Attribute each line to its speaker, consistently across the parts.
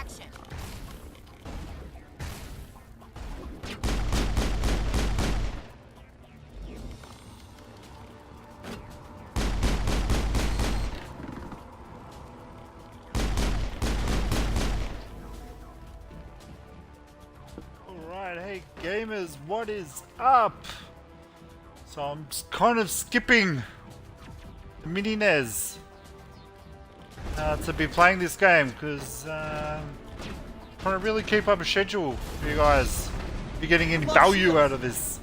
Speaker 1: action.
Speaker 2: Alright, hey gamers, what is up? So I'm kind of skipping the mini NES to be playing this game because trying to really keep up a schedule for you guys. Be getting any value out of this.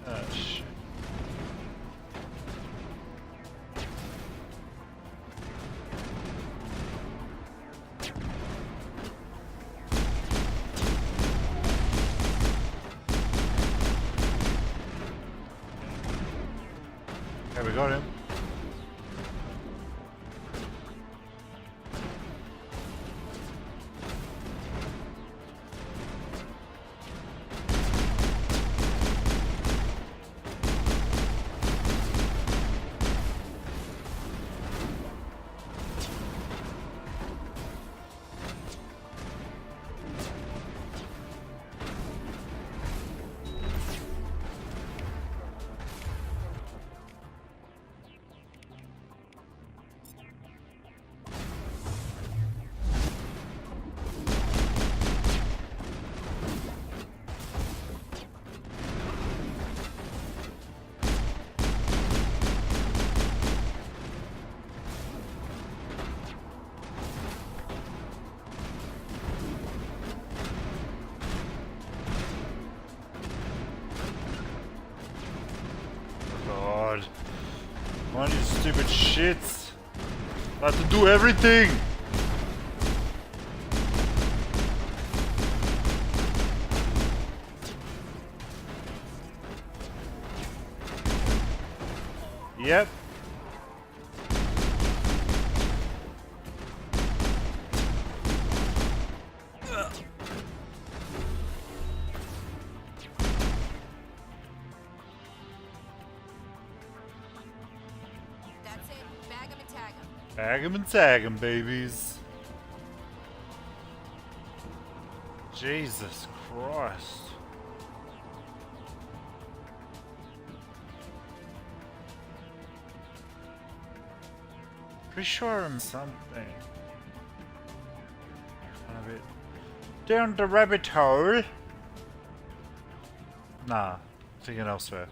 Speaker 2: Oh shit. Okay, we got him. God. One of you stupid shits. I have to do everything! Yep.
Speaker 1: That's it. Bag 'em and tag 'em.
Speaker 2: Bag 'em and tag 'em, babies. Jesus Christ. Pretty sure I'm something. A bit down the rabbit hole. Nah, thinking elsewhere.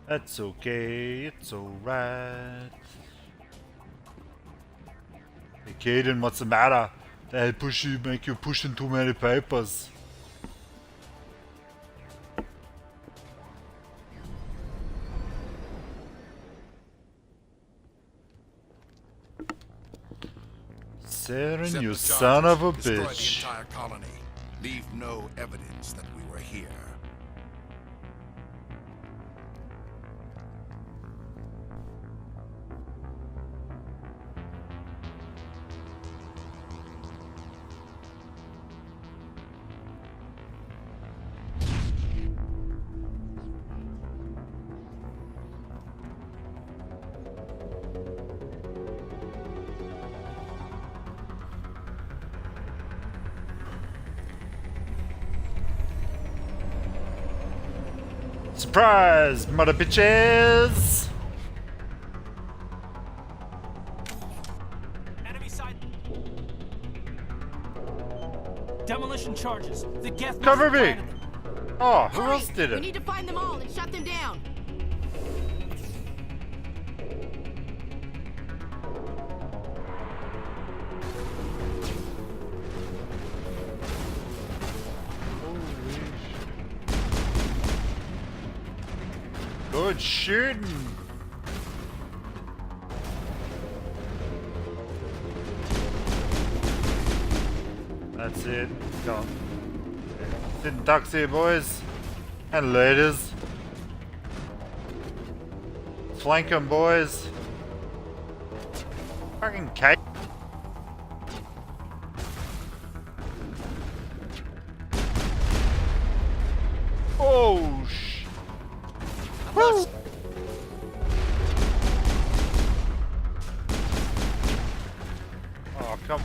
Speaker 2: That's okay, it's alright. Hey Kaden, what's the matter? They push you, make you pushing too many papers. Saren, you son of a
Speaker 3: Destroy the
Speaker 2: bitch.
Speaker 3: entire colony. Leave no evidence that we were here.
Speaker 2: Surprise, mother bitches!
Speaker 4: Enemy side. Demolition charges. The Geth
Speaker 2: Cover me!
Speaker 4: planted them.
Speaker 2: Oh, who
Speaker 1: Hurry!
Speaker 2: else did
Speaker 1: We
Speaker 2: it?
Speaker 1: need to find them all and shut them down.
Speaker 2: Good shooting! That's it. Go. Sitting ducks here, boys. And ladies. Flank 'em, boys. Fucking cake. Oh, sh. Woo! Oh, come.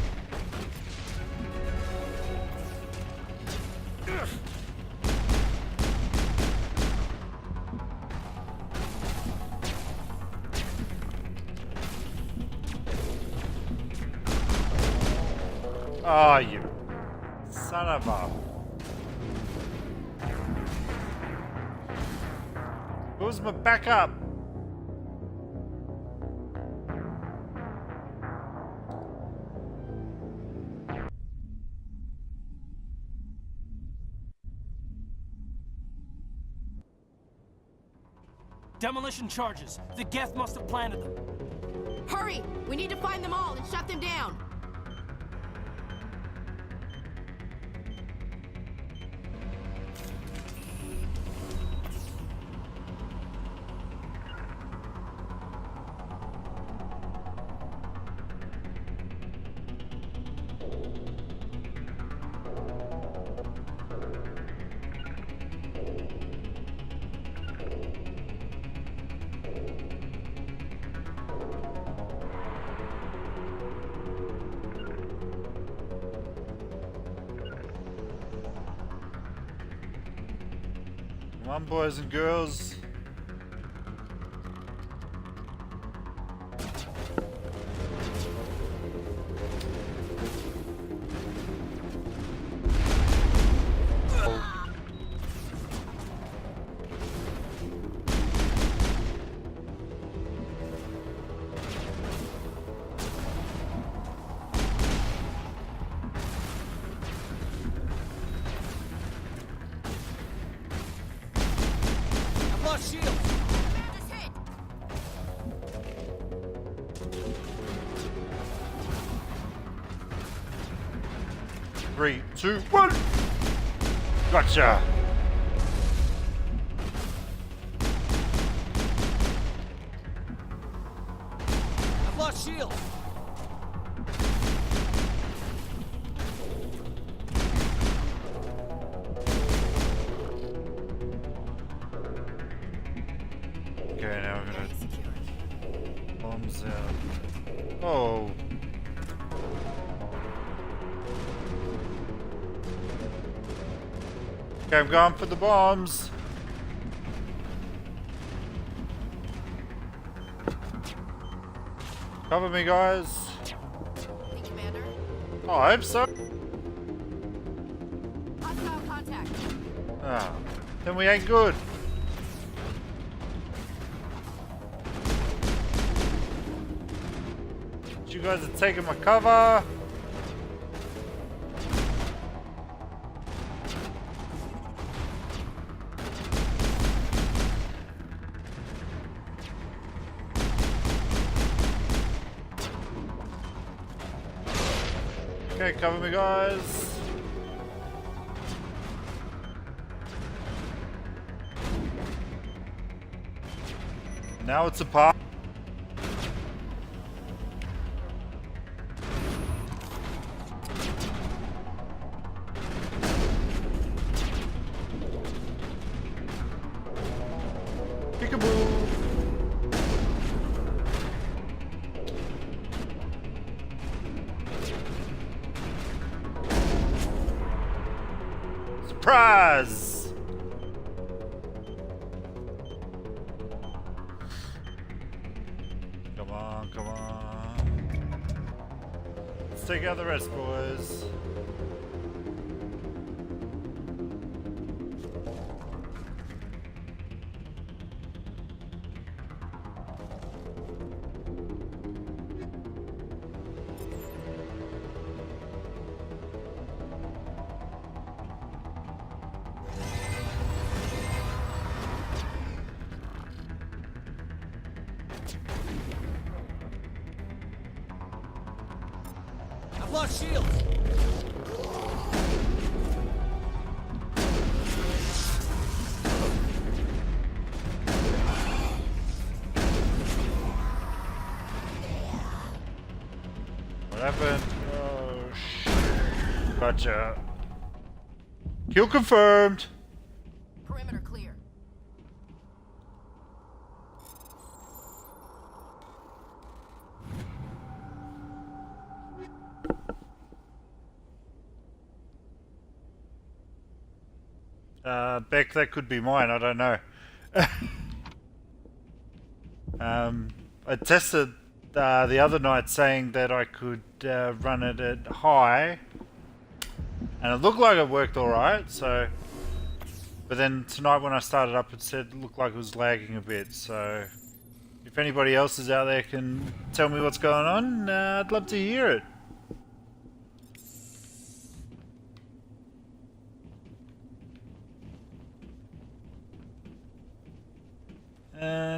Speaker 2: Oh, you son of a... Where's my backup?
Speaker 4: Demolition charges. The Geth must have planted them.
Speaker 1: Hurry! We need to find them all and shut them down.
Speaker 2: Come on, boys and girls.
Speaker 4: Shield!
Speaker 1: Just hit!
Speaker 2: 3, 2, 1. Gotcha.
Speaker 4: I've lost shield!
Speaker 2: Okay, now we're gonna bombs out. Oh. Okay, I'm going for the bombs. Cover me, guys.
Speaker 1: Hey, Commander.
Speaker 2: Oh, I hope so.
Speaker 1: Hostile contact.
Speaker 2: Ah, then we ain't good. You guys are taking my cover. Okay, cover me, guys. Now it's a pop. Peekaboo. Surprise! Come on, come on. Let's take out the rest, boys.
Speaker 4: I've lost shield!
Speaker 2: What happened? Oh, shit. Gotcha. Kill confirmed.
Speaker 1: Perimeter clear.
Speaker 2: Beck, that could be mine, I don't know. I tested the other night saying that I could run it at high And it looked like it worked alright, so... But then tonight when I started up it said it looked like it was lagging a bit, so... If anybody else is out there can tell me what's going on, I'd love to hear it.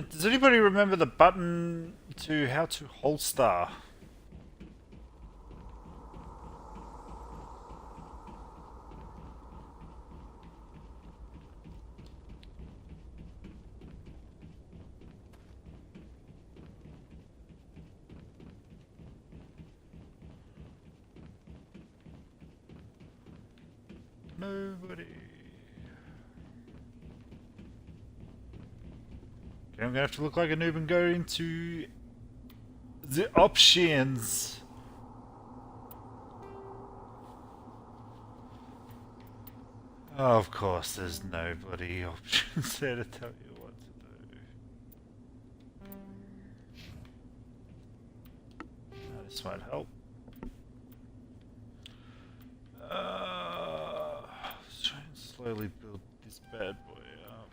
Speaker 2: Does anybody remember the button to how to holster? Nobody. Okay, I'm gonna have to look like a noob and go into the options. Oh, of course, there's no bloody options there to tell you what to do. This might help. Let's try and slowly build this bad boy up.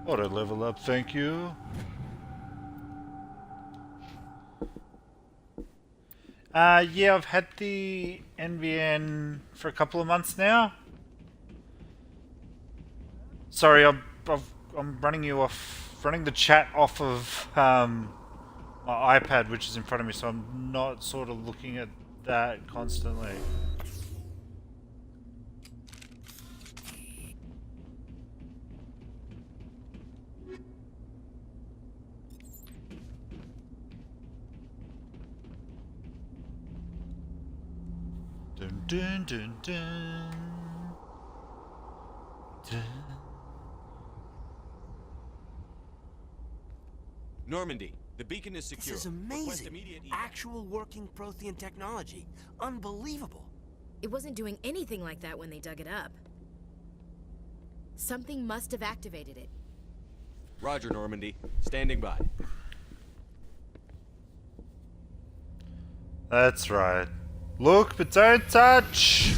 Speaker 2: Auto level up, thank you. Yeah, I've had the NVN for a couple of months now. Sorry, I'm running the chat off of my iPad, which is in front of me, so I'm not sort of looking at that constantly. Dun dun dun dun. Dun.
Speaker 5: Normandy, the beacon is secure.
Speaker 4: This is amazing. Actual working Prothean technology. Unbelievable.
Speaker 1: It wasn't doing anything like that when they dug it up. Something must have activated it.
Speaker 5: Roger, Normandy. Standing by.
Speaker 2: That's right. Look, but don't touch!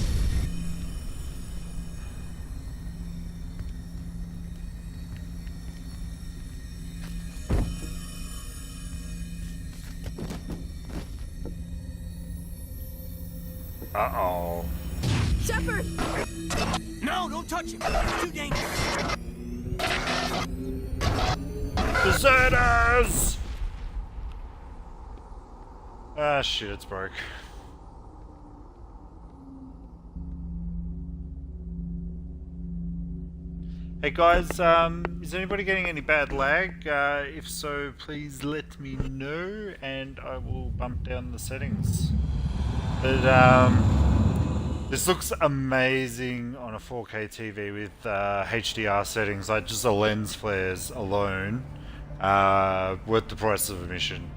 Speaker 2: Uh-oh.
Speaker 1: Shepard!
Speaker 4: No, don't touch him. It's too dangerous.
Speaker 2: Deserters! Ah, shit, it's broke. Hey guys, is anybody getting any bad lag? If so, please let me know and I will bump down the settings. But this looks amazing on a 4K TV with HDR settings, like just the lens flares alone, worth the price of admission.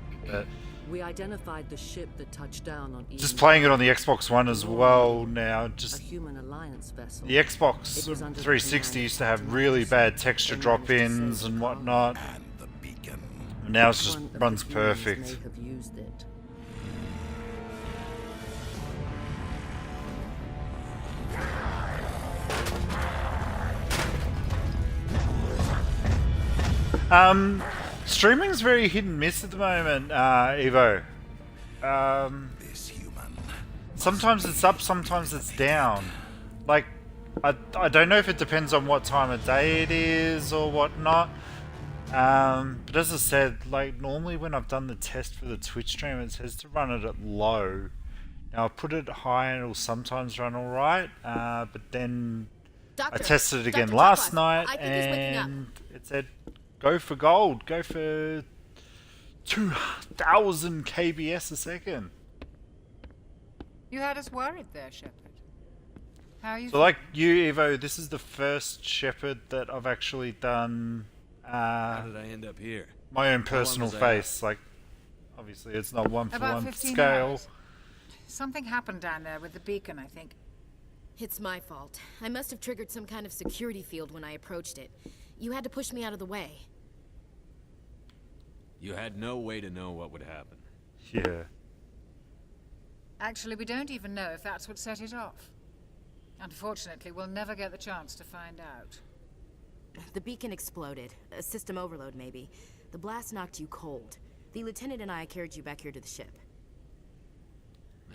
Speaker 6: We identified the ship that touched down on
Speaker 2: Just playing it on the Xbox One as well now, just
Speaker 6: a human alliance vessel.
Speaker 2: the Xbox 360 used to have really bad texture drop-ins and whatnot.
Speaker 3: And the beacon.
Speaker 2: Now it just runs perfect.
Speaker 6: May have used it.
Speaker 2: Streaming's very hit and miss at the moment, Evo.
Speaker 3: This human.
Speaker 2: Sometimes it's up, sometimes it's down. Like, I don't know if it depends on what time of day it is or whatnot. But as I said, like, normally when I've done the test for the Twitch stream, it says to run it at low. Now, I put it high and it'll sometimes run alright, but then
Speaker 1: Doctor,
Speaker 2: I tested it again
Speaker 1: Dr.
Speaker 2: last
Speaker 1: Topaz,
Speaker 2: night
Speaker 1: I think he's waking up.
Speaker 2: and it said go for gold, go for 2,000 kbs a second.
Speaker 7: You had us worried there, Shepard. How are you?
Speaker 2: So like you, Evo, this is the first Shepherd that I've actually done
Speaker 5: How did I end up here?
Speaker 2: my own
Speaker 5: How long
Speaker 2: personal
Speaker 5: was I
Speaker 2: face. Like, obviously it's not one for
Speaker 7: About
Speaker 2: one
Speaker 7: 15
Speaker 2: scale.
Speaker 7: hours. Something happened down there with the beacon, I think.
Speaker 1: It's my fault. I must have triggered some kind of security field when I approached it. You had to push me out of the way.
Speaker 5: You had no way to know what would happen.
Speaker 2: Yeah.
Speaker 7: Actually, we don't even know if that's what set it off. Unfortunately, we'll never get the chance to find out.
Speaker 1: The beacon exploded. A system overload, maybe. The blast knocked you cold. The lieutenant and I carried you back here to the ship.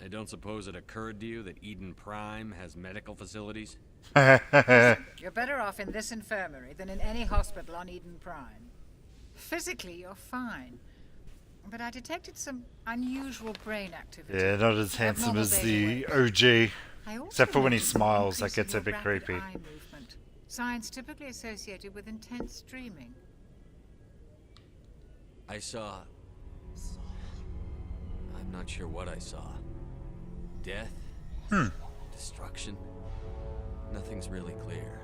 Speaker 5: I don't suppose it occurred to you that Eden Prime has medical facilities?
Speaker 7: You're better off in this infirmary than in any hospital on Eden Prime. Physically, you're fine. But I detected some unusual brain activity.
Speaker 2: Yeah, not as handsome
Speaker 7: Abnormal
Speaker 2: as
Speaker 7: beta
Speaker 2: the
Speaker 7: waves.
Speaker 2: OG.
Speaker 7: I also
Speaker 2: Except for when he
Speaker 7: noticed an
Speaker 2: smiles, that
Speaker 7: increase in
Speaker 2: gets a
Speaker 7: your
Speaker 2: bit
Speaker 7: rapid
Speaker 2: creepy.
Speaker 7: eye movement. Signs typically associated with intense dreaming.
Speaker 5: I saw... I'm not sure what I saw. Death? Destruction? Nothing's really clear.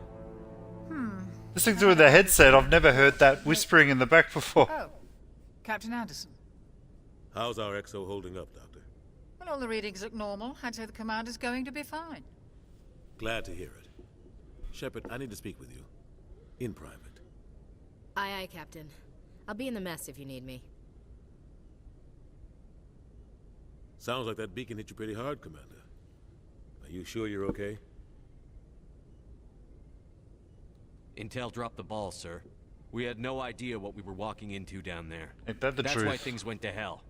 Speaker 2: Listening to the headset, I've never heard that whispering in the back before.
Speaker 7: Oh, Captain Anderson.
Speaker 8: How's our XO holding up, Doctor?
Speaker 7: Well, all the readings look normal. I'd say the commander's going to be fine.
Speaker 8: Glad to hear it. Shepard, I need to speak with you. In private.
Speaker 1: Aye, aye, Captain. I'll be in the mess if you need me.
Speaker 8: Sounds like that beacon hit you pretty hard, Commander. Are you sure you're okay?
Speaker 5: Intel dropped the ball, sir. We had no idea what we were walking into down there.
Speaker 2: Ain't that the
Speaker 5: That's
Speaker 2: truth?
Speaker 5: why things went to hell.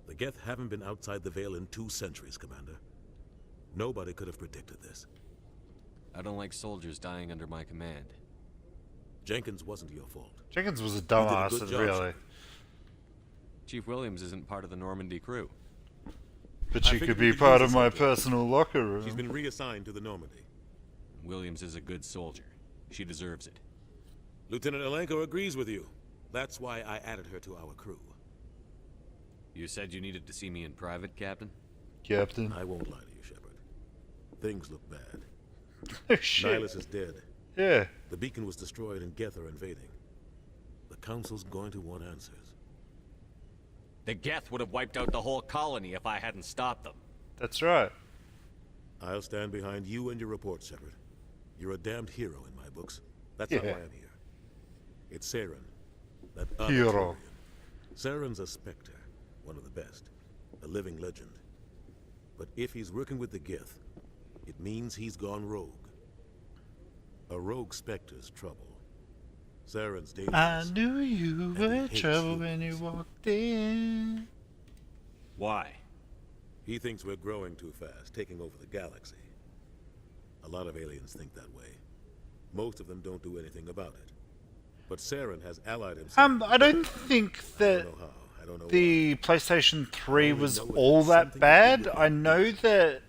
Speaker 8: The Geth haven't been outside the Veil in 2 centuries, Commander. Nobody could have predicted this.
Speaker 5: I don't like soldiers dying under my command.
Speaker 8: Jenkins wasn't your fault.
Speaker 2: Jenkins was a
Speaker 8: You did a
Speaker 2: dumbass,
Speaker 8: good job,
Speaker 2: really.
Speaker 8: Shepard.
Speaker 5: Chief Williams isn't part of the Normandy crew.
Speaker 2: But
Speaker 8: I
Speaker 2: you
Speaker 8: figured
Speaker 2: could be
Speaker 8: we could
Speaker 2: part
Speaker 8: use
Speaker 2: of
Speaker 8: a
Speaker 2: my
Speaker 8: soldier.
Speaker 2: personal locker room.
Speaker 8: She's been reassigned to the Normandy.
Speaker 5: Williams is a good soldier. She deserves it.
Speaker 8: Lieutenant Alenko agrees with you. That's why I added her to our crew.
Speaker 5: You said you needed to see me in private, Captain?
Speaker 2: Captain.
Speaker 8: I won't lie to you, Shepard. Things look bad.
Speaker 2: Oh shit.
Speaker 8: Nihilus is dead.
Speaker 2: Yeah.
Speaker 8: The beacon was destroyed and Geth are invading. The Council's going to want answers.
Speaker 5: The Geth would have wiped out the whole colony if I hadn't stopped them.
Speaker 2: That's right.
Speaker 8: I'll stand behind you and your report, Shepard. You're a damned hero in my books. That's
Speaker 2: Yeah.
Speaker 8: not why I'm here. It's Saren, that other
Speaker 2: Hero.
Speaker 8: Turian. Saren's a Spectre, one of the best, a living legend. But if he's working with the Geth, it means he's gone rogue. A rogue Spectre's trouble. Saren's dangerous.
Speaker 2: I knew you
Speaker 8: And
Speaker 2: were
Speaker 8: he hates
Speaker 2: trouble when you
Speaker 8: humans.
Speaker 2: walked in.
Speaker 5: Why?
Speaker 8: He thinks we're growing too fast, taking over the galaxy. A lot of aliens think that way. Most of them don't do anything about it. But Saren has allied himself.
Speaker 2: I don't think
Speaker 8: I
Speaker 2: that
Speaker 8: don't know how. I don't know
Speaker 2: the
Speaker 8: why.
Speaker 2: PlayStation 3
Speaker 8: only
Speaker 2: was
Speaker 8: know it
Speaker 2: all
Speaker 8: has
Speaker 2: that
Speaker 8: something to do
Speaker 2: bad.
Speaker 8: with
Speaker 2: I
Speaker 8: it.
Speaker 2: know that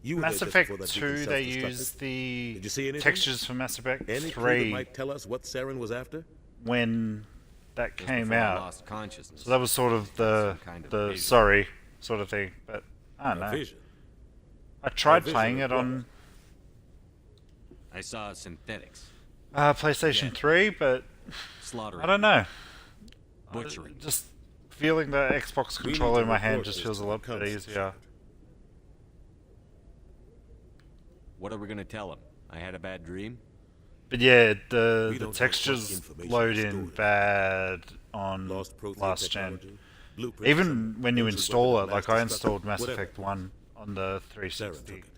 Speaker 8: You were
Speaker 2: Mass
Speaker 8: there just
Speaker 2: Effect
Speaker 8: before that
Speaker 2: 2,
Speaker 8: beacon
Speaker 2: they
Speaker 8: self-destructed.
Speaker 2: used the
Speaker 8: Did you see anything?
Speaker 2: textures for Mass Effect
Speaker 8: Any clue that
Speaker 2: 3
Speaker 8: might tell us what Saren was after?
Speaker 2: when that
Speaker 5: Just
Speaker 2: came
Speaker 5: before I
Speaker 2: out.
Speaker 5: lost consciousness.
Speaker 2: So that was sort of the
Speaker 5: Some kind of
Speaker 2: the
Speaker 5: vision.
Speaker 2: sorry sort of thing. But I don't
Speaker 8: A
Speaker 2: know.
Speaker 8: vision.
Speaker 2: I tried
Speaker 8: vision
Speaker 2: playing
Speaker 8: of
Speaker 2: it
Speaker 8: what?
Speaker 2: on
Speaker 5: I saw synthetics.
Speaker 2: PlayStation
Speaker 5: Yeah.
Speaker 2: 3, but
Speaker 5: Slaughtering.
Speaker 2: I don't know.
Speaker 5: Butchering.
Speaker 2: Just feeling the Xbox
Speaker 8: We need
Speaker 2: controller
Speaker 8: to
Speaker 2: in my hand
Speaker 8: report
Speaker 2: just
Speaker 8: this
Speaker 2: feels a
Speaker 8: to
Speaker 2: lot
Speaker 8: the
Speaker 2: bit
Speaker 8: Council,
Speaker 2: easier.
Speaker 8: Shepard.
Speaker 5: What are we gonna tell him? I had a bad dream?
Speaker 2: But yeah,
Speaker 8: We
Speaker 2: the
Speaker 8: don't know what
Speaker 2: textures
Speaker 8: information
Speaker 2: load
Speaker 8: is
Speaker 2: in
Speaker 8: stored.
Speaker 2: bad on
Speaker 8: Lost Prothean
Speaker 2: last gen.
Speaker 8: technology, blueprints,
Speaker 2: Even
Speaker 8: some
Speaker 2: when you
Speaker 8: ancient
Speaker 2: install
Speaker 8: weapon
Speaker 2: it, like
Speaker 8: of
Speaker 2: I
Speaker 8: mass
Speaker 2: installed
Speaker 8: destruction,
Speaker 2: Mass
Speaker 8: whatever.
Speaker 2: Effect 1 on the
Speaker 8: Saren
Speaker 2: 360,
Speaker 8: took it.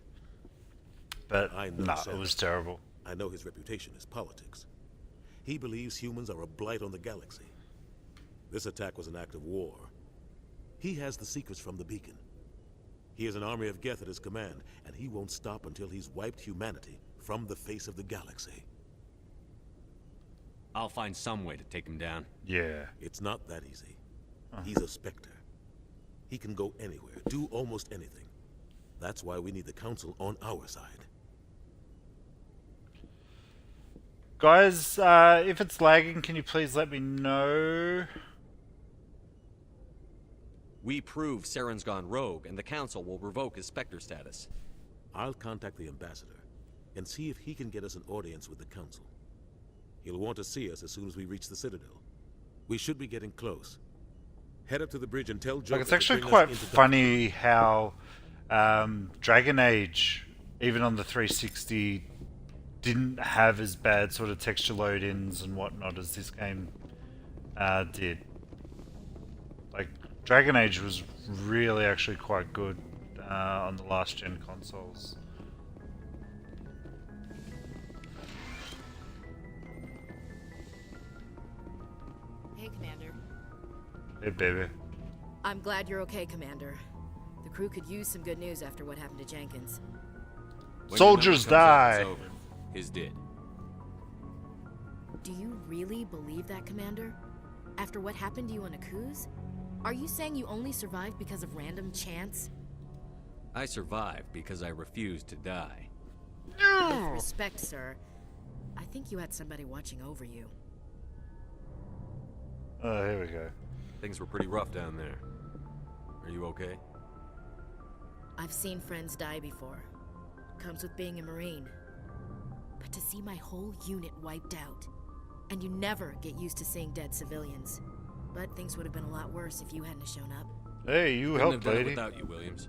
Speaker 2: but
Speaker 8: I know
Speaker 2: nah, it
Speaker 8: Saren.
Speaker 2: was terrible.
Speaker 8: I know his reputation is politics. He believes humans are a blight on the galaxy. This attack was an act of war. He has the secrets from the beacon. He has an army of Geth at his command, and he won't stop until he's wiped humanity from the face of the galaxy.
Speaker 5: I'll find some way to take him down.
Speaker 2: Yeah.
Speaker 8: It's not that easy. He's a Spectre. He can go anywhere, do almost anything. That's why we need the Council on our side.
Speaker 2: Guys, if it's lagging, can you please let me know?
Speaker 5: We prove Saren's gone rogue, and the Council will revoke his Spectre status.
Speaker 8: I'll contact the ambassador and see if he can get us an audience with the Council. He'll want to see us as soon as we reach the Citadel. We should be getting close. Head up to the bridge and tell Joker
Speaker 2: Like, it's
Speaker 8: to
Speaker 2: actually
Speaker 8: bring us
Speaker 2: quite
Speaker 8: into
Speaker 2: funny how Dragon Age even on the 360, didn't have as bad sort of texture load-ins and whatnot as this game did. Like, Dragon Age was really actually quite good on the last gen consoles.
Speaker 1: Hey, Commander.
Speaker 2: Hey, baby.
Speaker 1: I'm glad you're okay, Commander. The crew could use some good news after what happened to Jenkins.
Speaker 5: When
Speaker 2: Soldiers
Speaker 5: your number comes out,
Speaker 2: die.
Speaker 5: it's over. His did.
Speaker 1: Do you really believe that, Commander? After what happened to you on Akuz? Are you saying you only survived because of random chance?
Speaker 5: I survived because I refused to die.
Speaker 1: With respect, sir, I think you had somebody watching over you.
Speaker 2: Oh, here we go.
Speaker 5: Things were pretty rough down there. Are you okay?
Speaker 1: I've seen friends die before. Comes with being a Marine. But to see my whole unit wiped out, and you never get used to seeing dead civilians. But things would have been a lot worse if you hadn't shown up.
Speaker 2: Hey, you
Speaker 5: Couldn't
Speaker 2: helped,
Speaker 5: have done it
Speaker 2: lady.
Speaker 5: without you, Williams.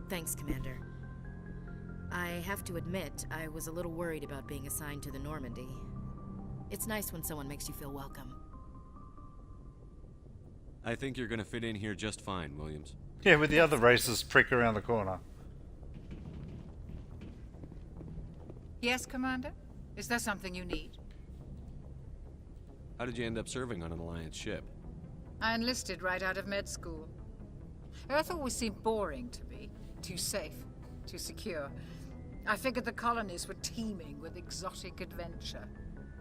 Speaker 1: Thanks, Commander. I have to admit, I was a little worried about being assigned to the Normandy. It's nice when someone makes you feel welcome.
Speaker 5: I think you're gonna fit in here just fine, Williams.
Speaker 2: Yeah, with the other racist prick around the corner.
Speaker 7: Yes, Commander? Is there something you need?
Speaker 5: How did you end up serving on an Alliance ship?
Speaker 7: I enlisted right out of med school. Earth always seemed boring to me. Too safe, too secure. I figured the colonies were teeming with exotic adventure.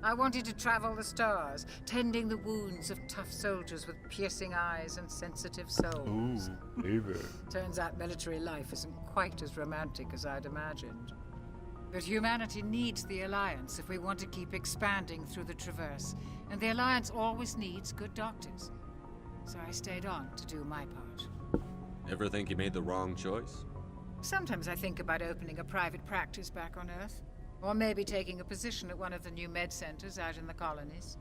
Speaker 7: I wanted to travel the stars, tending the wounds of tough soldiers with piercing eyes and sensitive souls.
Speaker 2: Ooh, baby.
Speaker 7: Turns out military life isn't quite as romantic as I'd imagined. But humanity needs the Alliance if we want to keep expanding through the Traverse, and the Alliance always needs good doctors. So I stayed on to do my part.
Speaker 5: Ever think you made the wrong choice?
Speaker 7: Sometimes I think about opening a private practice back on Earth, or maybe taking a position at one of the new med centers out in the colonies.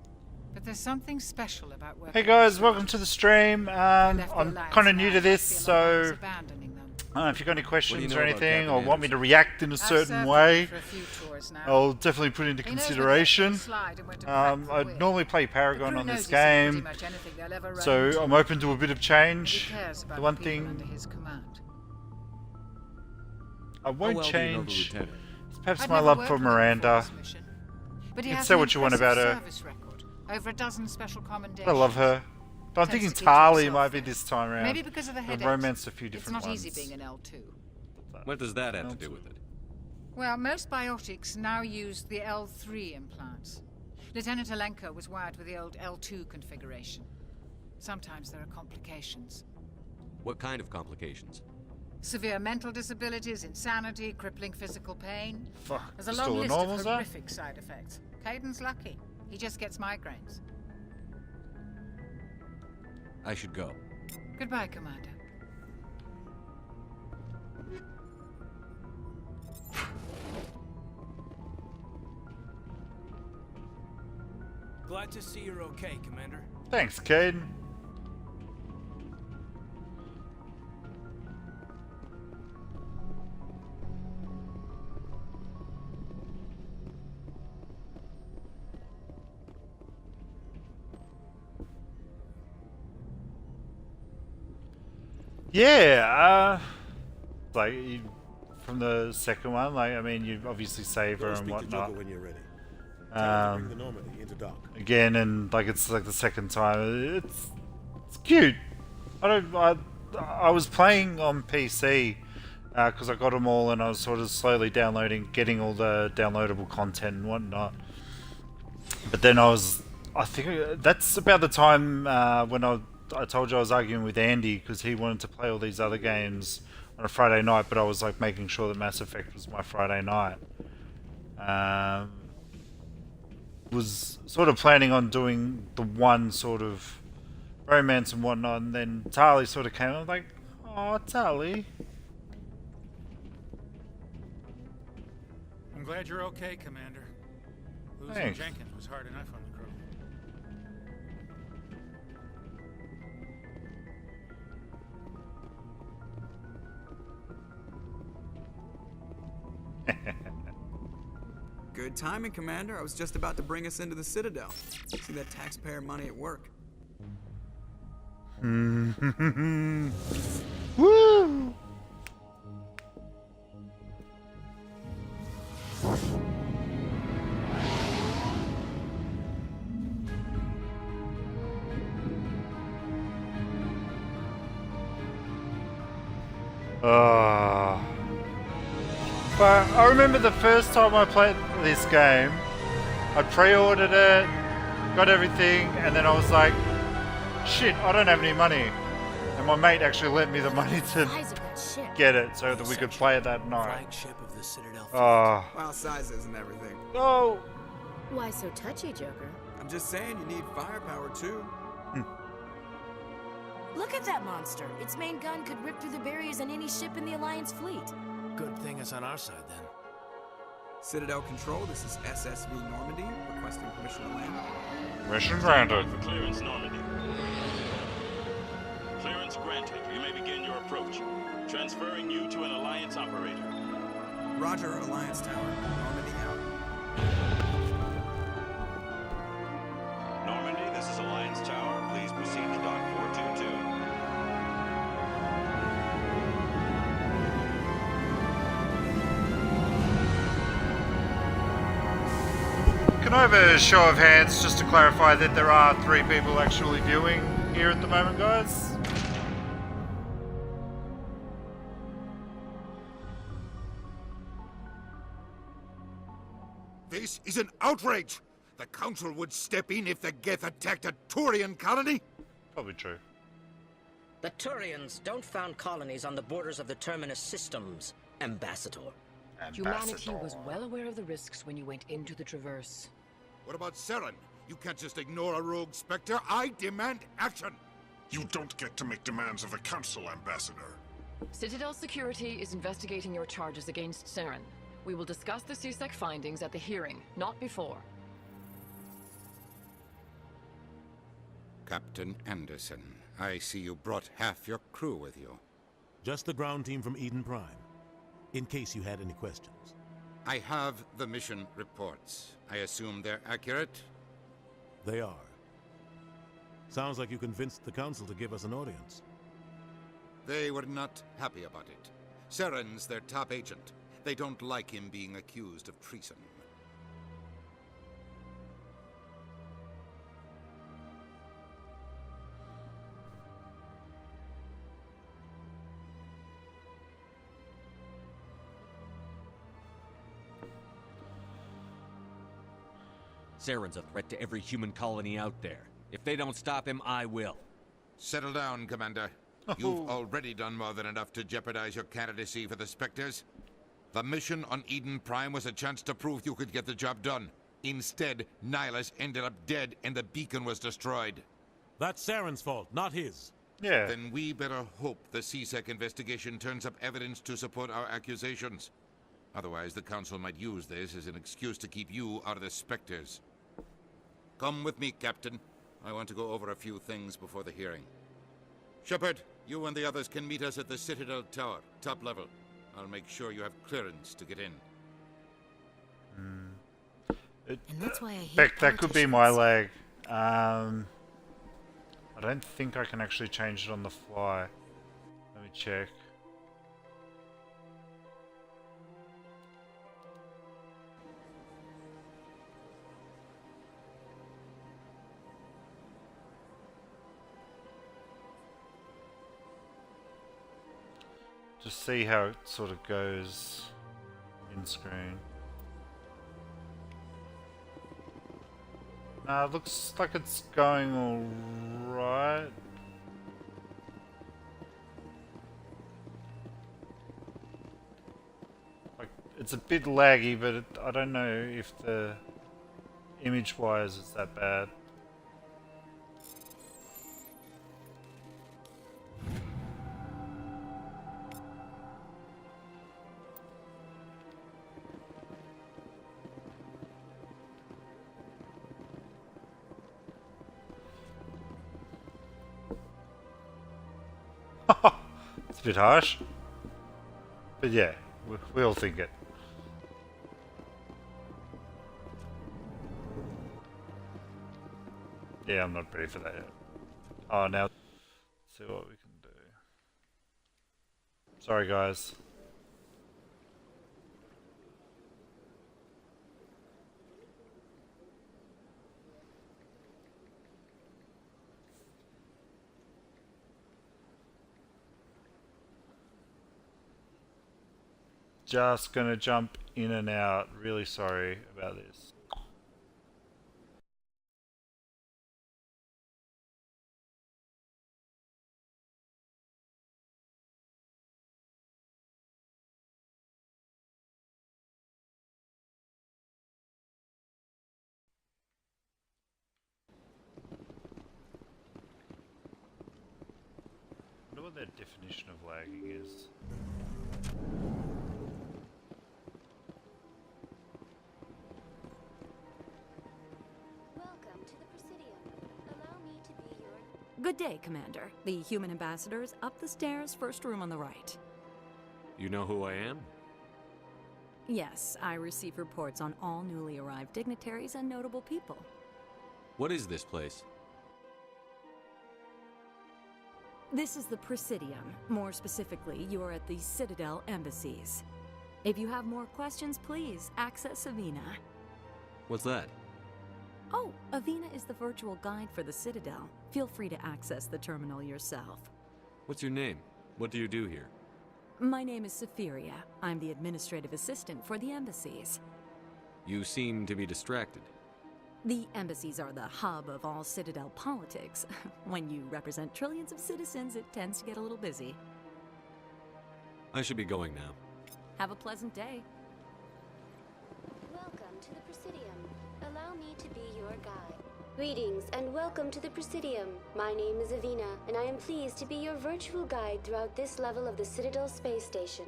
Speaker 7: But there's something special about working.
Speaker 2: Hey guys, welcome to the stream. I'm
Speaker 7: Left the Alliance
Speaker 2: kind of new
Speaker 7: now,
Speaker 2: to
Speaker 7: I
Speaker 2: this,
Speaker 7: feel like I was
Speaker 2: so
Speaker 7: abandoning them.
Speaker 2: I don't know if you've got any questions
Speaker 5: know
Speaker 2: or
Speaker 5: about
Speaker 2: anything,
Speaker 5: Captain
Speaker 2: or want me to
Speaker 5: Anderson?
Speaker 2: react in a
Speaker 7: I've
Speaker 2: certain
Speaker 7: served
Speaker 2: way.
Speaker 7: for a few tours now.
Speaker 2: I'll definitely put into
Speaker 7: He knows where the
Speaker 2: consideration.
Speaker 7: slide and where to crack the
Speaker 2: I'd
Speaker 7: whip.
Speaker 2: normally play
Speaker 7: The
Speaker 2: Paragon
Speaker 7: crew
Speaker 2: on
Speaker 7: knows
Speaker 2: this
Speaker 7: he's seen pretty
Speaker 2: game,
Speaker 7: much anything they'll ever run
Speaker 2: so
Speaker 7: into.
Speaker 2: I'm open to a bit of
Speaker 7: He
Speaker 2: change.
Speaker 7: cares about
Speaker 2: The one
Speaker 7: people under
Speaker 2: thing
Speaker 7: his command.
Speaker 2: I won't
Speaker 5: How well do you know the
Speaker 2: change
Speaker 5: lieutenant?
Speaker 2: is perhaps
Speaker 7: I'd
Speaker 2: my
Speaker 7: never
Speaker 2: love
Speaker 7: worked
Speaker 2: for
Speaker 7: with him before
Speaker 2: Miranda.
Speaker 7: this mission, but he
Speaker 2: You can
Speaker 7: has
Speaker 2: say
Speaker 7: an
Speaker 2: what you want
Speaker 7: impressive
Speaker 2: about her.
Speaker 7: service record, over a dozen special commendations.
Speaker 2: I love her. But I'm
Speaker 7: Tends
Speaker 2: thinking
Speaker 7: to keep to
Speaker 2: Tali
Speaker 7: himself
Speaker 2: might be
Speaker 7: then.
Speaker 2: this time around.
Speaker 7: Maybe because of the
Speaker 2: We've
Speaker 7: headaches.
Speaker 2: romanced a few
Speaker 7: It's
Speaker 2: different
Speaker 7: not
Speaker 2: ones.
Speaker 7: easy being an L2.
Speaker 5: What does that have to do with it?
Speaker 7: Well, most biotics now use the L3 implants. Lieutenant Alenko was wired with the old L2 configuration. Sometimes there are complications.
Speaker 5: What kind of complications?
Speaker 7: Severe mental disabilities, insanity, crippling physical pain.
Speaker 2: Fuck,
Speaker 7: There's a
Speaker 2: just
Speaker 7: long
Speaker 2: all the
Speaker 7: list of
Speaker 2: normals, though?
Speaker 7: horrific side effects. Caden's lucky. He just gets migraines.
Speaker 5: I should go.
Speaker 7: Goodbye, Commander.
Speaker 4: Glad to see you're okay, Commander.
Speaker 2: Thanks, Caden. Yeah, like from the second one, like I mean, you obviously save her
Speaker 8: Go
Speaker 2: and
Speaker 8: speak to Joker
Speaker 2: whatnot.
Speaker 8: when you're ready. Tell him to bring
Speaker 2: Um,
Speaker 8: the Normandy into dock.
Speaker 2: again, and like it's like the second time. It's cute. I was playing on PC because I got them all, and I was sort of slowly downloading, getting all the downloadable content and whatnot. But then I think that's about the time when I told you I was arguing with Andy because he wanted to play all these other games on a Friday night, but I was like making sure that Mass Effect was my Friday night. Was sort of planning on doing the one sort of romance and whatnot, and then Tali sort of came. I was like, "Oh, Tali."
Speaker 9: I'm glad you're okay, Commander. Losing
Speaker 2: Thanks.
Speaker 9: Jenkins was hard enough on the crew.
Speaker 10: Good timing, Commander. I was just about to bring us into the Citadel. See that taxpayer money at work.
Speaker 2: Woo! But I remember the first time I played this game, I pre-ordered it, got everything, and then I was like, shit, I don't have any money. And my mate actually lent me the money to
Speaker 1: Size of that ship.
Speaker 2: get it so that we could play it that night.
Speaker 4: Flagship of the Citadel.
Speaker 2: Oh.
Speaker 10: Well, size isn't everything.
Speaker 2: Oh.
Speaker 1: Why so touchy, Joker?
Speaker 10: I'm just saying you need firepower too.
Speaker 1: Look at that monster. Its main gun could rip through the barriers on any ship in the Alliance fleet.
Speaker 4: Good thing it's on our side then.
Speaker 10: Citadel Control, this is SSV Normandy, requesting permission to land.
Speaker 2: Mission granted.
Speaker 11: For clearance, Normandy. Clearance granted. You may begin your approach. Transferring you to an Alliance operator.
Speaker 10: Roger, Alliance Tower. Normandy out.
Speaker 11: Normandy, this is Alliance Tower. Please proceed to Dock 422.
Speaker 2: Can I have a show of hands just to clarify that there are 3 people actually viewing here at the moment, guys?
Speaker 3: This is an outrage! The Council would step in if the Geth attacked a Turian colony?
Speaker 2: Probably true.
Speaker 12: The Turians don't found colonies on the borders of the Terminus systems, Ambassador.
Speaker 13: Humanity was well aware of the risks when you went into the Traverse.
Speaker 3: What about Seren? You can't just ignore a rogue Spectre. I demand action!
Speaker 14: You don't get to make demands of the Council, Ambassador.
Speaker 13: Citadel Security is investigating your charges against Seren. We will discuss the CSEC findings at the hearing, not before.
Speaker 3: Captain Anderson, I see you brought half your crew with you.
Speaker 8: Just the ground team from Eden Prime, in case you had any questions.
Speaker 3: I have the mission reports. I assume they're accurate?
Speaker 8: They are. Sounds like you convinced the Council to give us an audience.
Speaker 3: They were not happy about it. Seren's their top agent. They don't like him being accused of treason.
Speaker 5: Seren's a threat to every human colony out there. If they don't stop him, I will.
Speaker 3: Settle down, Commander. You've already done more than enough to jeopardize your candidacy for the Spectres. The mission on Eden Prime was a chance to prove you could get the job done. Instead, Nihilus ended up dead and the beacon was destroyed.
Speaker 8: That's Seren's fault, not his.
Speaker 2: Yeah.
Speaker 3: Then we better hope the CSEC investigation turns up evidence to support our accusations. Otherwise, the Council might use this as an excuse to keep you out of the Spectres. Come with me, Captain. I want to go over a few things before the hearing. Shepard, you and the others can meet us at the Citadel Tower, top level. I'll make sure you have clearance to get in.
Speaker 1: And that's why I hate
Speaker 2: Beck, that could be my
Speaker 1: politicians.
Speaker 2: leg. I don't think I can actually change it on the fly. Let me check. Just see how it sort of goes in screen. Looks like it's going alright. Like, it's a bit laggy, but I don't know if the image-wise it's that bad. It's a bit harsh, but yeah, we all think it. Yeah, I'm not ready for that yet. Oh, now let's see what we can do. Sorry, guys. Just gonna jump in and out. Really sorry about this. I wonder what their definition of lagging is.
Speaker 15: Welcome to the Presidium. Allow me to be your...
Speaker 16: Good day, Commander. The human ambassador is up the stairs, first room on the right.
Speaker 17: You know who I am?
Speaker 16: Yes, I receive reports on all newly arrived dignitaries and notable people.
Speaker 17: What is this place?
Speaker 16: This is the Presidium. More specifically, you are at the Citadel embassies. If you have more questions, please access Avina.
Speaker 17: What's that?
Speaker 16: Oh, Avina is the virtual guide for the Citadel. Feel free to access the terminal yourself.
Speaker 17: What's your name? What do you do here?
Speaker 16: My name is Safiria. I'm the administrative assistant for the embassies.
Speaker 17: You seem to be distracted.
Speaker 16: The embassies are the hub of all Citadel politics. When you represent trillions of citizens, it tends to get a little busy.
Speaker 17: I should be going now.
Speaker 16: Have a pleasant day.
Speaker 15: Welcome to the Presidium. Allow me to be your guide. Greetings and welcome to the Presidium. My name is Avina, and I am pleased to be your virtual guide throughout this level of the Citadel space station.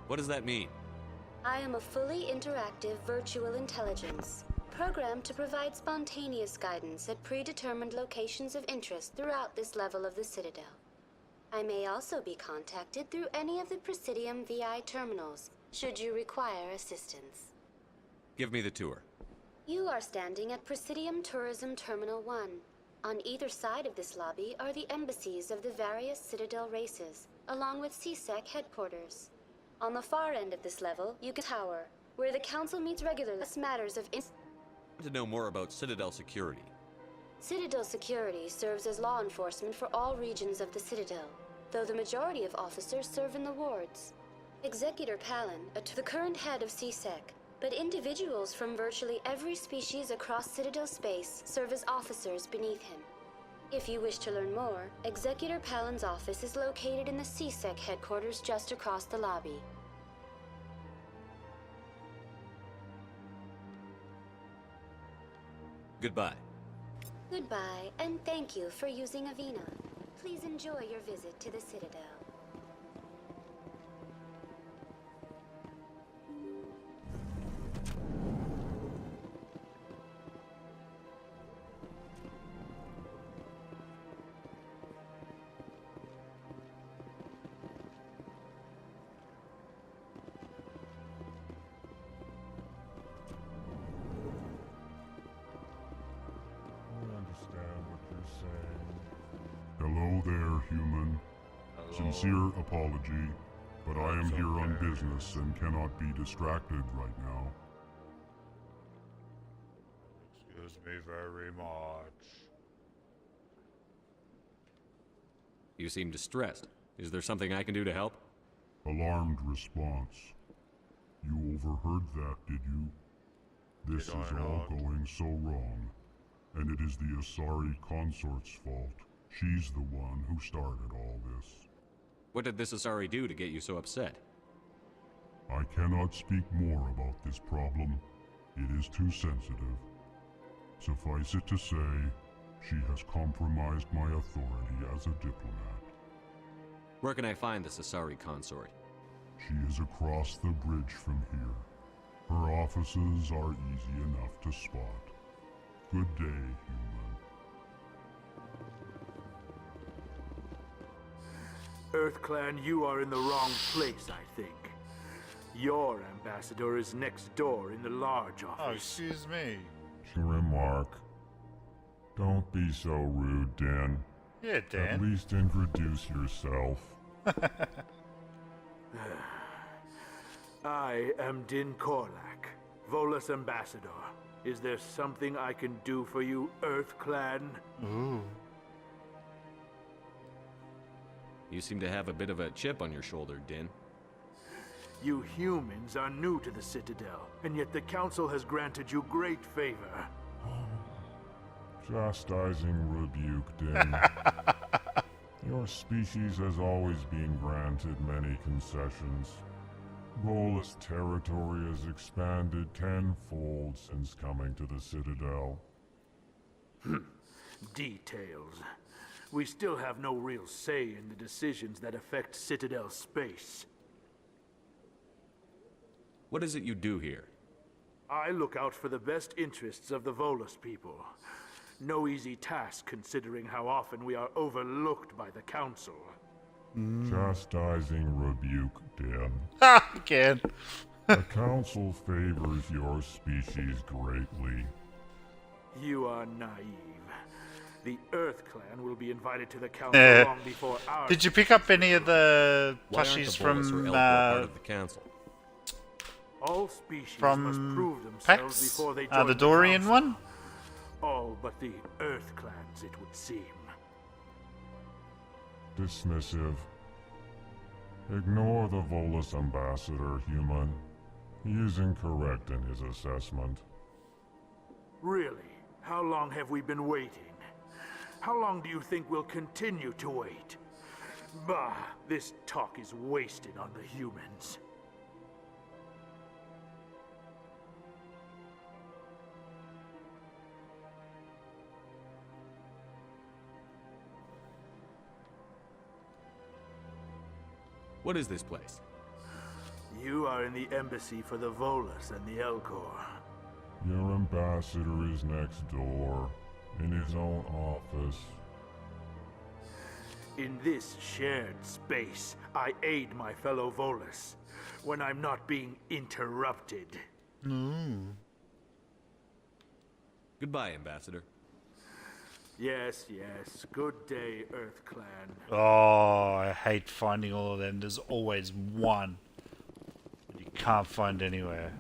Speaker 17: What does that mean?
Speaker 15: I am a fully interactive virtual intelligence, programmed to provide spontaneous guidance at predetermined locations of interest throughout this level of the Citadel. I may also be contacted through any of the Presidium VI terminals, should you require assistance.
Speaker 17: Give me the tour.
Speaker 15: You are standing at Presidium Tourism Terminal 1. On either side of this lobby are the embassies of the various Citadel races, along with CSEC headquarters. On the far end of this level, you can tower, where the Council meets regularly on matters of
Speaker 17: I want to know more about Citadel security.
Speaker 15: Citadel security serves as law enforcement for all regions of the Citadel, though the majority of officers serve in the wards. Executor Palin, the current head of CSEC, but individuals from virtually every species across Citadel space serve as officers beneath him. If you wish to learn more, Executor Palin's office is located in the CSEC headquarters just across the lobby.
Speaker 17: Goodbye.
Speaker 15: Goodbye, and thank you for using Avina. Please enjoy your visit to the Citadel.
Speaker 14: Hello there, human.
Speaker 2: Hello.
Speaker 14: Sincere apology, but I am here on business and cannot be distracted right now.
Speaker 2: Excuse me very much.
Speaker 17: You seem distressed. Is there something I can do to help?
Speaker 14: Alarmed response. You overheard that, did you? This is all going so wrong, and it is the Asari consort's fault. She's the one who started all this.
Speaker 17: What did this Asari do to get you so upset?
Speaker 14: I cannot speak more about this problem. It is too sensitive. Suffice it to say, she has compromised my authority as a diplomat.
Speaker 17: Where can I find this Asari consort?
Speaker 14: She is across the bridge from here. Her offices are easy enough to spot. Good day, human.
Speaker 18: EarthClan, you are in the wrong place, I think. Your ambassador is next door in the large office.
Speaker 2: Oh, excuse me.
Speaker 14: Remark. Don't be so rude, Dan.
Speaker 2: Yeah, Dan.
Speaker 14: At least introduce yourself.
Speaker 18: I am Din Korlak, Volus Ambassador. Is there something I can do for you, Earth Clan?
Speaker 2: Ooh.
Speaker 17: You seem to have a bit of a chip on your shoulder, Din.
Speaker 18: You humans are new to the Citadel, and yet the Council has granted you great favor.
Speaker 14: Chastising rebuke, Din. Your species has always been granted many concessions. Volus territory has expanded tenfold since coming to the Citadel.
Speaker 18: Details. We still have no real say in the decisions that affect Citadel space.
Speaker 17: What is it you do here?
Speaker 18: I look out for the best interests of the Volus people. No easy task considering how often we are overlooked by the Council.
Speaker 14: Chastising rebuke, Dan.
Speaker 2: Again.
Speaker 14: The Council favors your species greatly.
Speaker 18: You are naive. The Earth Clan will be invited to the Council long before our...
Speaker 2: Did you pick up any of the
Speaker 17: Why aren't
Speaker 2: plushies
Speaker 17: the Volus or
Speaker 2: from
Speaker 17: part of the council?
Speaker 18: All species
Speaker 2: from
Speaker 18: must prove themselves
Speaker 2: PAX?
Speaker 18: before they join
Speaker 2: The Dorian
Speaker 18: Council.
Speaker 2: one?
Speaker 18: All but the Earth Clans, it would seem.
Speaker 14: Dismissive. Ignore the Volus Ambassador, human. He is incorrect in his assessment.
Speaker 18: Really? How long have we been waiting? How long do you think we'll continue to wait? Bah, this talk is wasted on the humans.
Speaker 17: What is this place?
Speaker 18: You are in the embassy for the Volus and the Elcor.
Speaker 14: Your ambassador is next door, in his own office.
Speaker 18: In this shared space, I aid my fellow Volus when I'm not being interrupted.
Speaker 17: Goodbye, Ambassador.
Speaker 18: Yes, yes. Good day, Earth Clan.
Speaker 2: Oh, I hate finding all of them. There's always one that you can't find anywhere.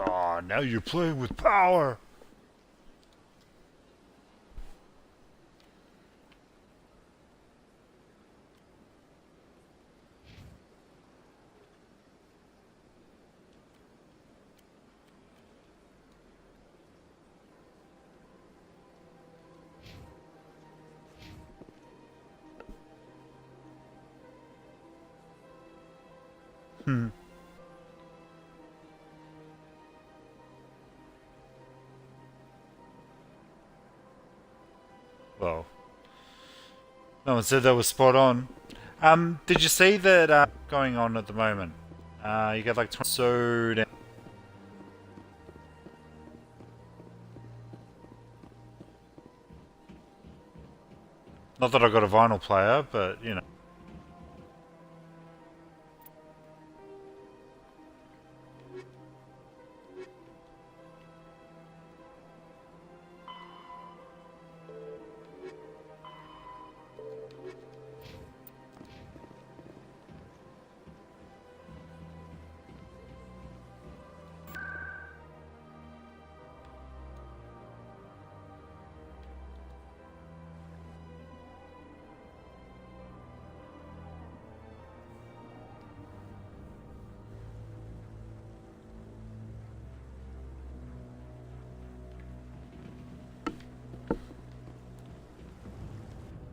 Speaker 2: Oh, now you're playing with power. Well, no one said that was spot on. Did you see that going on at the moment? You get like 20. So damn. Not that I got a vinyl player, but you know.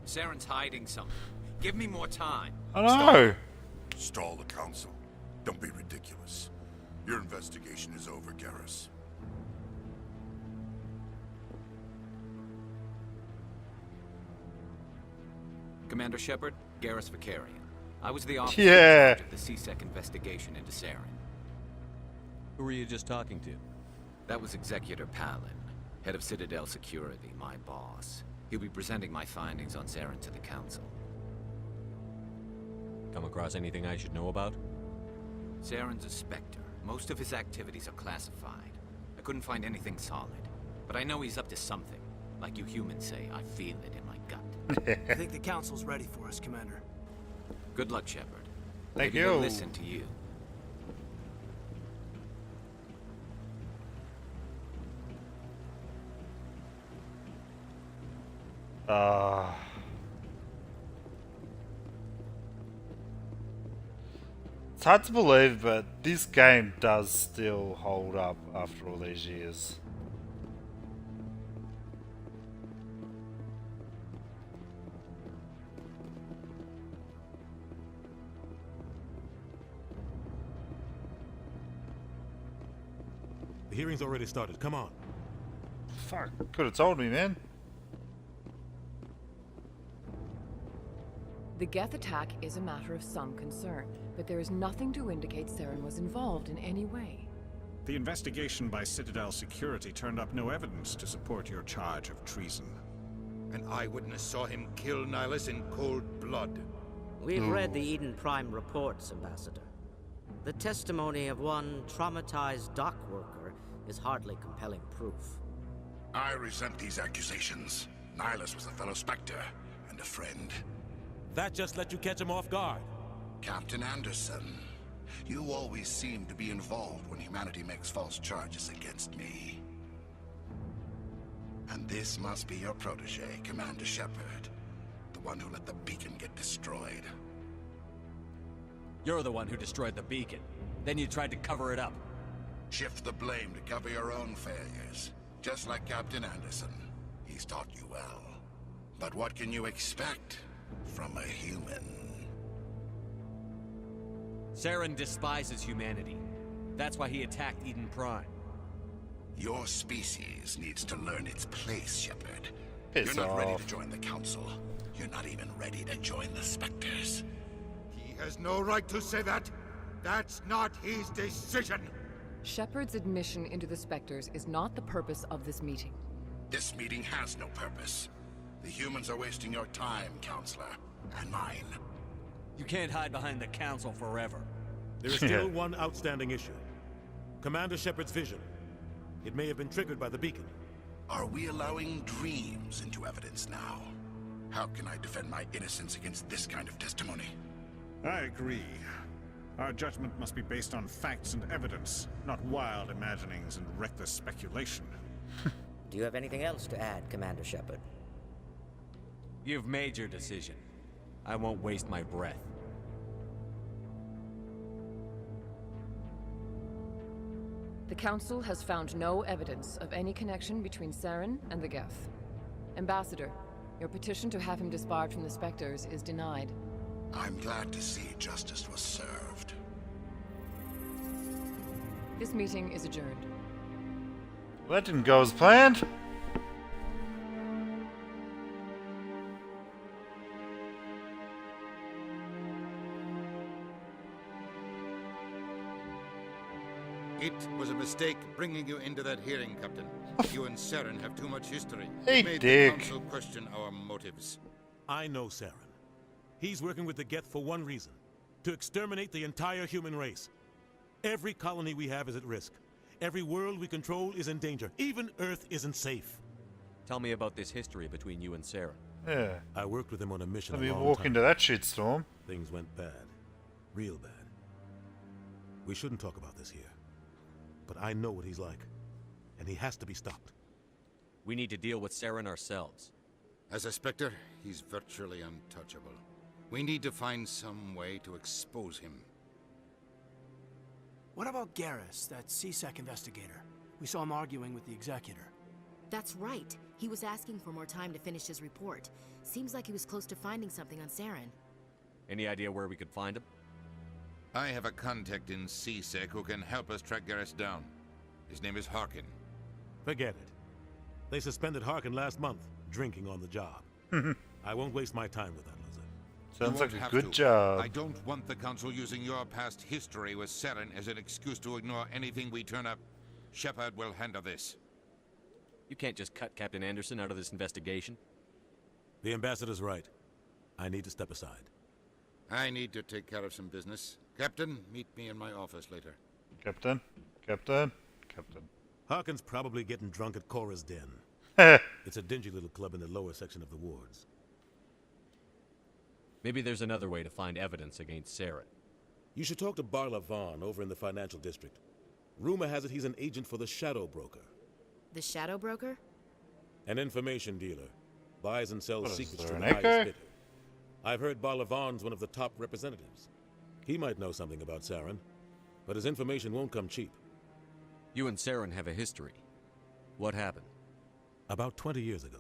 Speaker 19: Saren's hiding something. Give me more time.
Speaker 2: I know.
Speaker 20: Stall the council. Don't be ridiculous. Your investigation is over, Garrus.
Speaker 19: Commander Shepard, Garrus Vicarian. I was the officer
Speaker 2: Yeah.
Speaker 19: in charge of the C-Sec investigation into Saren.
Speaker 5: Who were you just talking to?
Speaker 19: That was Executor Palin, head of Citadel Security, my boss. He'll be presenting my findings on Saren to the Council.
Speaker 17: Come across anything I should know about?
Speaker 19: Saren's a Spectre. Most of his activities are classified. I couldn't find anything solid. But I know he's up to something. Like you humans say, I feel it in my gut.
Speaker 4: I think the Council's ready for us, Commander.
Speaker 19: Good luck, Shepard.
Speaker 2: Thank
Speaker 19: Maybe
Speaker 2: you.
Speaker 19: we'll listen to you.
Speaker 2: It's hard to believe, but this game does still hold up after all these years.
Speaker 8: The hearing's already started. Come on.
Speaker 2: Fuck, could have told me, man.
Speaker 13: The Geth attack is a matter of some concern, but there is nothing to indicate Saren was involved in any way.
Speaker 9: The investigation by Citadel Security turned up no evidence to support your charge of treason.
Speaker 3: An eyewitness saw him kill Nihilus in cold blood.
Speaker 12: We've read the Eden Prime reports, Ambassador. The testimony of one traumatized dock worker is hardly compelling proof.
Speaker 20: I resent these accusations. Nihilus was a fellow Spectre and a friend.
Speaker 8: That just let you catch him off guard.
Speaker 20: Captain Anderson, you always seem to be involved when humanity makes false charges against me. And this must be your protege, Commander Shepard. The one who let the beacon get destroyed.
Speaker 5: You're the one who destroyed the beacon. Then you tried to cover it up.
Speaker 20: Shift the blame to cover your own failures. Just like Captain Anderson. He's taught you well. But what can you expect from a human?
Speaker 5: Saren despises humanity. That's why he attacked Eden Prime.
Speaker 20: Your species needs to learn its place, Shepard.
Speaker 2: Piss
Speaker 20: You're not ready
Speaker 2: off.
Speaker 20: to join the Council. You're not even ready to join the Spectres.
Speaker 3: He has no right to say that. That's not his decision.
Speaker 13: Shepard's admission into the Spectres is not the purpose of this meeting.
Speaker 20: This meeting has no purpose. The humans are wasting your time, Counselor. And mine.
Speaker 5: You can't hide behind the Council forever.
Speaker 8: There is still one outstanding issue. Commander Shepard's vision. It may have been triggered by the beacon.
Speaker 20: Are we allowing dreams into evidence now? How can I defend my innocence against this kind of testimony?
Speaker 9: I agree. Our judgment must be based on facts and evidence, not wild imaginings and reckless speculation.
Speaker 12: Do you have anything else to add, Commander Shepard?
Speaker 5: You've made your decision. I won't waste my breath.
Speaker 13: The Council has found no evidence of any connection between Saren and the Geth. Ambassador, your petition to have him disbarred from the Spectres is denied.
Speaker 20: I'm glad to see justice was served.
Speaker 13: This meeting is adjourned.
Speaker 2: Well, that didn't go as planned.
Speaker 3: was a mistake bringing you into that hearing, Captain. You and Saren have too much history.
Speaker 2: Hey,
Speaker 3: It made
Speaker 2: Dick.
Speaker 3: the Council question our motives.
Speaker 8: I know Saren. He's working with the Geth for one reason. To exterminate the entire human race. Every colony we have is at risk. Every world we control is in danger. Even Earth isn't safe.
Speaker 17: Tell me about this history between you and Sarah.
Speaker 2: Yeah.
Speaker 8: I worked with him on a mission
Speaker 2: Let
Speaker 8: a
Speaker 2: me
Speaker 8: long
Speaker 2: walk
Speaker 8: time
Speaker 2: into
Speaker 8: ago.
Speaker 2: that shitstorm.
Speaker 8: Things went bad. Real bad. We shouldn't talk about this here. But I know what he's like. And he has to be stopped.
Speaker 17: We need to deal with Saren ourselves.
Speaker 3: As a Spectre, he's virtually untouchable. We need to find some way to expose him.
Speaker 21: What about Garrus, that CSEC investigator? We saw him arguing with the Executor.
Speaker 1: That's right. He was asking for more time to finish his report. Seems like he was close to finding something on Saren.
Speaker 17: Any idea where we could find him?
Speaker 3: I have a contact in CSEC who can help us track Garrus down. His name is Harkin.
Speaker 8: Forget it. They suspended Harkin last month, drinking on the job. I won't waste my time with that loser.
Speaker 2: Sounds
Speaker 3: You
Speaker 2: like
Speaker 3: won't
Speaker 2: a
Speaker 3: have
Speaker 2: good
Speaker 3: to.
Speaker 2: job.
Speaker 3: I don't want the Council using your past history with Saren as an excuse to ignore anything we turn up. Shepard will handle this.
Speaker 17: You can't just cut Captain Anderson out of this investigation.
Speaker 8: The ambassador's right. I need to step aside.
Speaker 3: I need to take care of some business. Captain, meet me in my office later.
Speaker 2: Captain? Captain? Captain.
Speaker 8: Harkin's probably getting drunk at Cora's Den. It's a dingy little club in the lower section of the wards.
Speaker 17: Maybe there's another way to find evidence against Saren.
Speaker 8: You should talk to Barla Vaughn over in the financial district. Rumor has it he's an agent for the Shadow Broker.
Speaker 1: The Shadow Broker?
Speaker 8: An information dealer. Buys and sells
Speaker 2: What is
Speaker 8: secrets
Speaker 2: there,
Speaker 8: to
Speaker 2: an
Speaker 8: the highest
Speaker 2: echo?
Speaker 8: bidder. I've heard Barla Vaughn's one of the top representatives. He might know something about Saren, but his information won't come cheap.
Speaker 17: You and Saren have a history. What happened?
Speaker 8: About 20 years ago,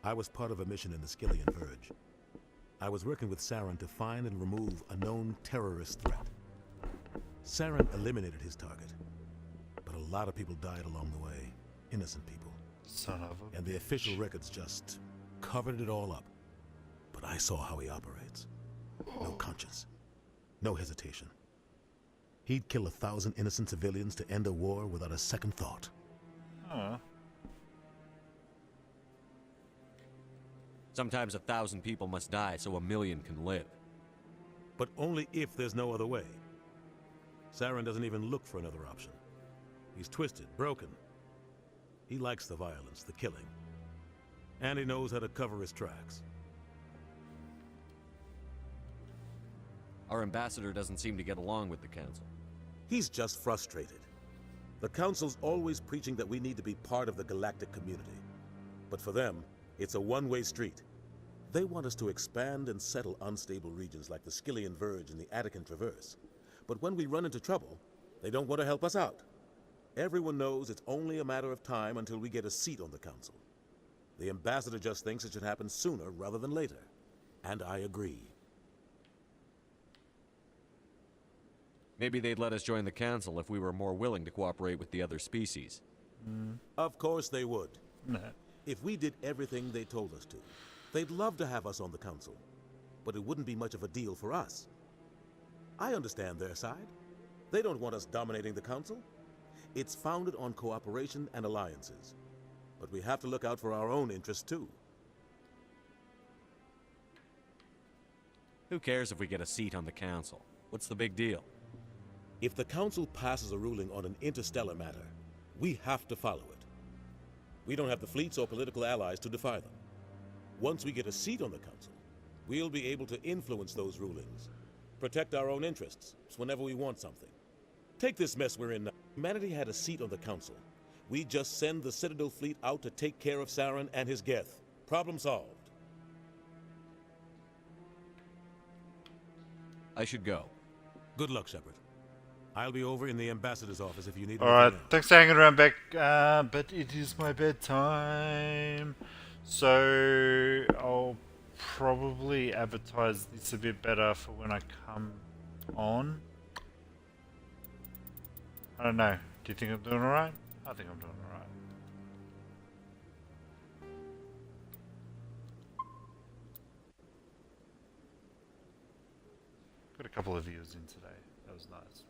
Speaker 8: I was part of a mission in the Skillian Verge. I was working with Saren to find and remove a known terrorist threat. Saren eliminated his target, but a lot of people died along the way. Innocent people.
Speaker 2: Son of a
Speaker 8: And the official records just covered it all up. But I saw how he operates. No conscience. No hesitation. He'd kill 1,000 innocent civilians to end a war without a second thought.
Speaker 2: Huh.
Speaker 17: Sometimes 1,000 people must die so 1,000,000 can live.
Speaker 8: But only if there's no other way. Saren doesn't even look for another option. He's twisted, broken. He likes the violence, the killing. And he knows how to cover his tracks.
Speaker 17: Our ambassador doesn't seem to get along with the Council.
Speaker 8: He's just frustrated. The Council's always preaching that we need to be part of the galactic community. But for them, it's a one-way street. They want us to expand and settle unstable regions like the Skillian Verge and the Attican Traverse. But when we run into trouble, they don't want to help us out. Everyone knows it's only a matter of time until we get a seat on the Council. The ambassador just thinks it should happen sooner rather than later. And I agree.
Speaker 17: Maybe they'd let us join the Council if we were more willing to cooperate with the other species.
Speaker 8: Of course they would.
Speaker 2: Nah.
Speaker 8: If we did everything they told us to, they'd love to have us on the Council. But it wouldn't be much of a deal for us. I understand their side. They don't want us dominating the Council. It's founded on cooperation and alliances. But we have to look out for our own interests too.
Speaker 17: Who cares if we get a seat on the Council? What's the big deal?
Speaker 8: If the Council passes a ruling on an interstellar matter, we have to follow it. We don't have the fleets or political allies to defy them. Once we get a seat on the Council, we'll be able to influence those rulings, protect our own interests whenever we want something. Take this mess we're in now. If humanity had a seat on the Council, we just send the Citadel fleet out to take care of Saren and his Geth. Problem solved.
Speaker 17: I should go.
Speaker 8: Good luck, Shepard. I'll be over in the ambassador's office if you need
Speaker 2: Alright,
Speaker 8: anything else.
Speaker 2: thanks for hanging around back, but it is my bedtime. So I'll probably advertise this a bit better for when I come on. I don't know. Do you think I'm doing alright? I think I'm doing alright. Got a couple of viewers in today. That was nice.